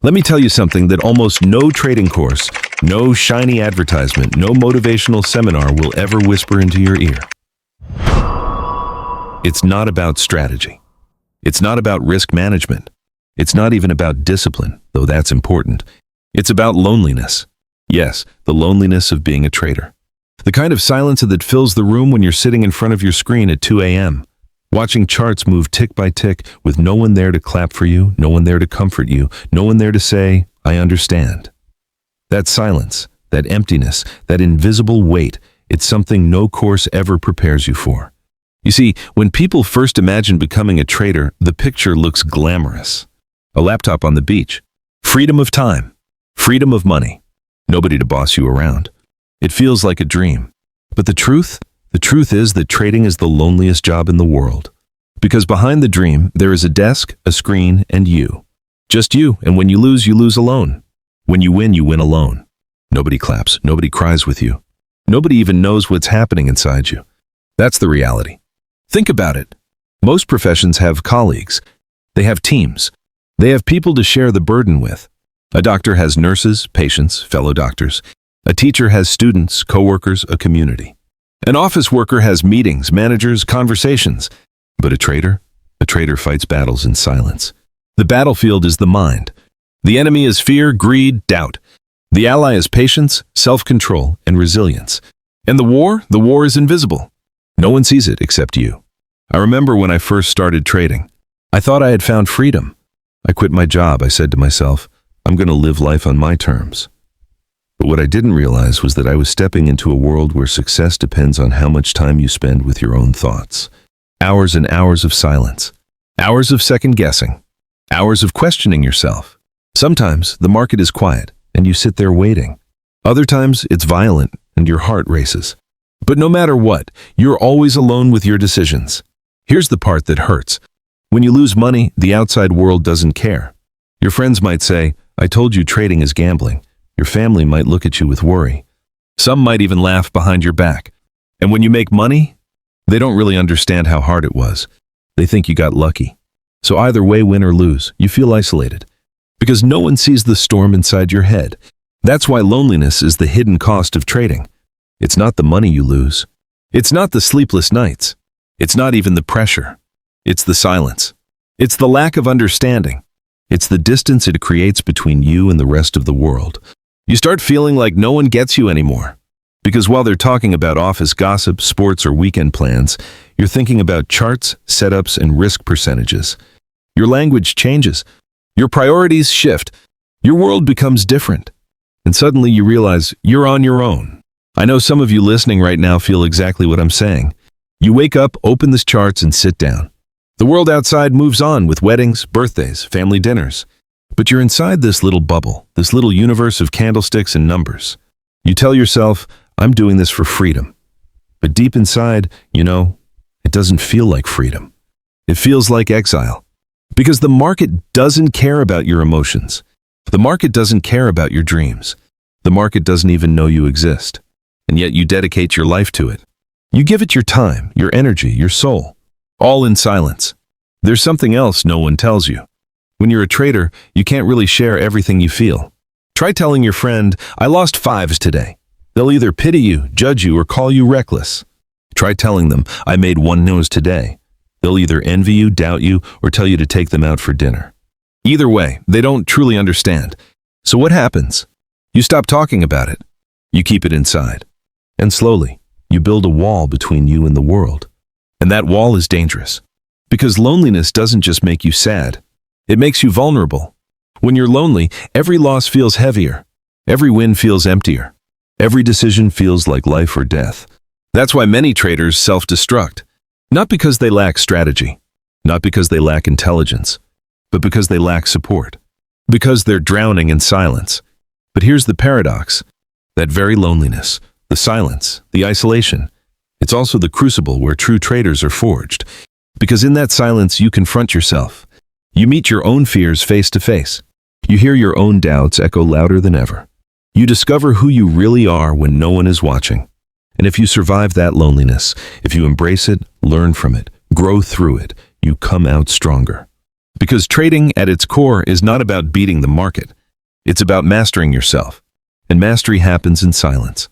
Let me tell you something that almost no trading course, no shiny advertisement, no motivational seminar will ever whisper into your ear. It's not about strategy. It's not about risk management. It's not even about discipline, though that's important. It's about loneliness. Yes, the loneliness of being a trader. The kind of silence that fills the room when you're sitting in front of your screen at 2 a.m., watching charts move tick by tick with no one there to clap for you, no one there to comfort you, no one there to say, I understand. That silence, that emptiness, that invisible weight, it's something no course ever prepares you for. You see, when people first imagine becoming a trader, the picture looks glamorous. A laptop on the beach, freedom of time, freedom of money, nobody to boss you around. It feels like a dream. But the truth is that trading is the loneliest job in the world. Because behind the dream, there is a desk, a screen, and you. Just you, and when you lose alone. When you win alone. Nobody claps, nobody cries with you. Nobody even knows what's happening inside you. That's the reality. Think about it. Most professions have colleagues. They have teams. They have people to share the burden with. A doctor has nurses, patients, fellow doctors. A teacher has students, coworkers, a community. An office worker has meetings, managers, conversations. But a trader fights battles in silence. The battlefield is the mind. The enemy is fear, greed, doubt. The ally is patience, self-control, and resilience. And the war is invisible. No one sees it except you. I remember when I first started trading. I thought I had found freedom. I quit my job. I said to myself, I'm going to live life on my terms. But what I didn't realize was that I was stepping into a world where success depends on how much time you spend with your own thoughts. Hours and hours of silence. Hours of second-guessing. Hours of questioning yourself. Sometimes the market is quiet and you sit there waiting. Other times it's violent and your heart races. But no matter what, you're always alone with your decisions. Here's the part that hurts. When you lose money, the outside world doesn't care. Your friends might say, I told you trading is gambling. Your family might look at you with worry. Some might even laugh behind your back. And when you make money, they don't really understand how hard it was. They think you got lucky. So either way, win or lose, you feel isolated. Because no one sees the storm inside your head. That's why loneliness is the hidden cost of trading. It's not the money you lose. It's not the sleepless nights. It's not even the pressure. It's the silence. It's the lack of understanding. It's the distance it creates between you and the rest of the world. You start feeling like no one gets you anymore. Because while they're talking about office gossip, sports, or weekend plans, you're thinking about charts, setups, and risk percentages. Your language changes. Your priorities shift. Your world becomes different. And suddenly you realize you're on your own. I know some of you listening right now feel exactly what I'm saying. You wake up, open the charts, and sit down. The world outside moves on with weddings, birthdays, family dinners. But you're inside this little bubble, this little universe of candlesticks and numbers. You tell yourself, I'm doing this for freedom. But deep inside, it doesn't feel like freedom. It feels like exile. Because the market doesn't care about your emotions. The market doesn't care about your dreams. The market doesn't even know you exist. And yet you dedicate your life to it. You give it your time, your energy, your soul. All in silence. There's something else no one tells you. When you're a trader, you can't really share everything you feel. Try telling your friend, I lost 5s today. They'll either pity you, judge you, or call you reckless. Try telling them, I made 1 nose today. They'll either envy you, doubt you, or tell you to take them out for dinner. Either way, they don't truly understand. So what happens? You stop talking about it. You keep it inside. And slowly, you build a wall between you and the world. And that wall is dangerous. Because loneliness doesn't just make you sad. It makes you vulnerable. When you're lonely, every loss feels heavier. Every win feels emptier. Every decision feels like life or death. That's why many traders self-destruct. Not because they lack strategy. Not because they lack intelligence. But because they lack support. Because they're drowning in silence. But here's the paradox. That very loneliness, the silence, the isolation, it's also the crucible where true traders are forged. Because in that silence, you confront yourself. You meet your own fears face to face. You hear your own doubts echo louder than ever. You discover who you really are when no one is watching. And if you survive that loneliness, if you embrace it, learn from it, grow through it, you come out stronger. Because trading at its core is not about beating the market. It's about mastering yourself. And mastery happens in silence.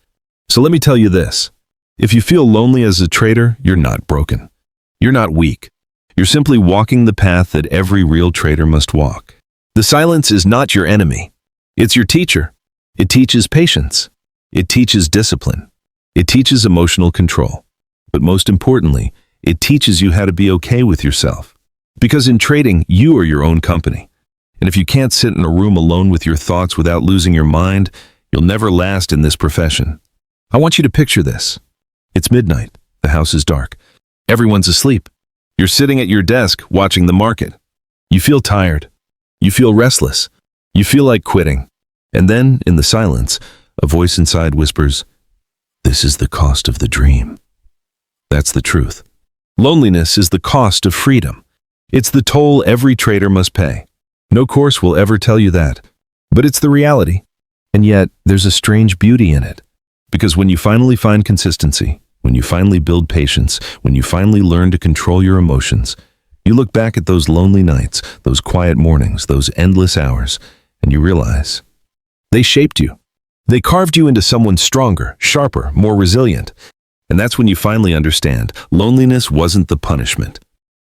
So let me tell you this. If you feel lonely as a trader, you're not broken. You're not weak. You're simply walking the path that every real trader must walk. The silence is not your enemy. It's your teacher. It teaches patience. It teaches discipline. It teaches emotional control. But most importantly, it teaches you how to be okay with yourself. Because in trading, you are your own company. And if you can't sit in a room alone with your thoughts without losing your mind, you'll never last in this profession. I want you to picture this. It's midnight. The house is dark. Everyone's asleep. You're sitting at your desk watching the market. You feel tired. You feel restless. You feel like quitting. And then, in the silence, a voice inside whispers, "This is the cost of the dream." That's the truth. Loneliness is the cost of freedom. It's the toll every trader must pay. No course will ever tell you that. But it's the reality. And yet, there's a strange beauty in it. Because when you finally find consistency, when you finally build patience, when you finally learn to control your emotions, you look back at those lonely nights, those quiet mornings, those endless hours, and you realize they shaped you. They carved you into someone stronger, sharper, more resilient. And that's when you finally understand loneliness wasn't the punishment.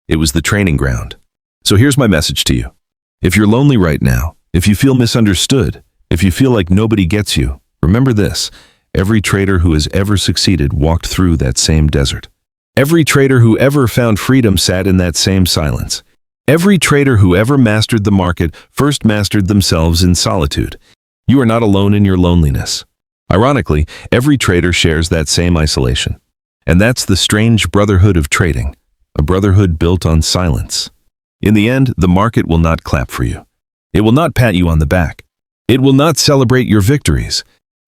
It was the training ground. So here's my message to you. If you're lonely right now, if you feel misunderstood, if you feel like nobody gets you, remember this. Every trader who has ever succeeded walked through that same desert. Every trader who ever found freedom sat in that same silence. Every trader who ever mastered the market first mastered themselves in solitude. You are not alone in your loneliness. Ironically, every trader shares that same isolation. And that's the strange brotherhood of trading, a brotherhood built on silence. In the end, the market will not clap for you. It will not pat you on the back. It will not celebrate your victories.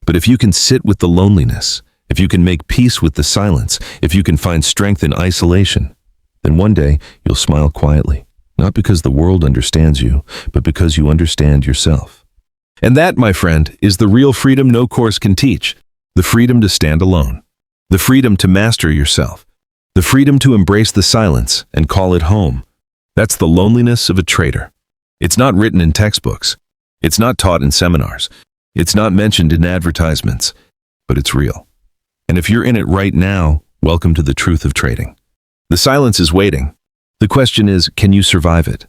But if you can sit with the loneliness, if you can make peace with the silence, if you can find strength in isolation, then one day you'll smile quietly, not because the world understands you, but because you understand yourself. And that, my friend, is the real freedom no course can teach. The freedom to stand alone. The freedom to master yourself. The freedom to embrace the silence and call it home. That's the loneliness of a trader. It's not written in textbooks. It's not taught in seminars. It's not mentioned in advertisements, but it's real. And if you're in it right now, welcome to the truth of trading. The silence is waiting. The question is, can you survive it?